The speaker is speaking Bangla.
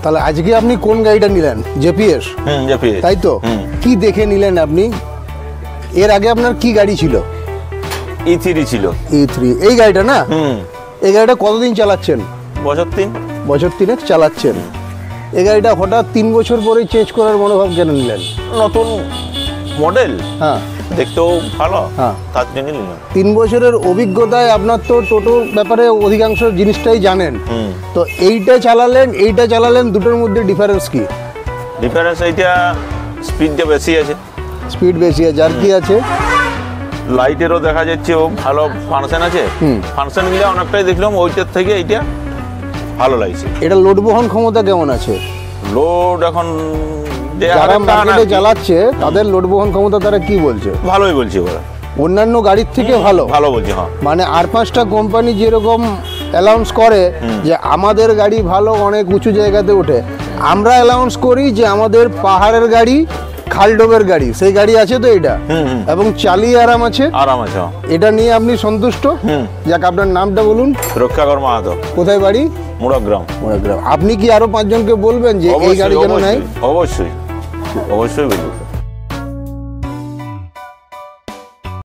তাহলে আজকে আপনি কোন গাড়িটা নিলেন? জেপিএস। জেপিএস, তাই তো? কি দেখে নিলেন আপনি? এর আগে আপনার কি গাড়ি ছিল? E3 ছিল। E3 এই গাড়িটা না? এই গাড়িটা কতদিন চালাচ্ছেন? বছর 3। বছর 3 চালাচ্ছেন। এই গাড়িটা হঠাৎ 3 বছর পরেই চেঞ্জ করার মনোভাব কেন নিলেন? নতুন মডেল, হ্যাঁ, দেখতেও ভালো, হ্যাঁ। তার জন্য নিলাম। 3 বছরের অভিজ্ঞতায় আপনার তো টোটোর ব্যাপারে অধিকাংশ জিনিসটাই জানেন। তো এইটা চালালেন দুটোর মধ্যে ডিফারেন্স কি? ডিফারেন্স এইটা স্পিডটা বেশি আছে। স্পিড বেশি আছে, আর কি আছে? লাইটেরও দেখা যাচ্ছে ও ভালো ফাংশন আছে। ফাংশন গুলো অনেকটাই দেখলাম ওইটার থেকে এইটা ভালো লাগছে। এটা লোড বহন ক্ষমতা কেমন আছে? লোড এখন যারা মার্কেটে চালাচ্ছে তাদের লোড বহন ক্ষমতা তারা কি বলছে? ভালোই বলছে ওরা, অন্যান্য গাড়ির থেকে ভালো ভালো বলছে। হ্যাঁ, মানে আর 5টা কোম্পানি যেরকম অ্যালাউন্স করে যে আমাদের গাড়ি ভালো, অনেক উঁচু জায়গাতে ওঠে, আমরা অ্যালাউন্স করি যে আমাদের পাহাড়ের গাড়ি, খালডোবের গাড়ি, সেই গাড়ি আছে তো এটা, এবং চালিয়ে আরাম আছে। এটা নিয়ে আপনি সন্তুষ্ট? যাক, আপনার নামটা বলুন। রক্ষাকর মাহাতো। কোথায় বাড়ি? মুড়াগ্রাম। আপনি কি আরো 5 জনকে বলবেন যে এই গাড়ি যেন নাই? অবশ্যই বলবো।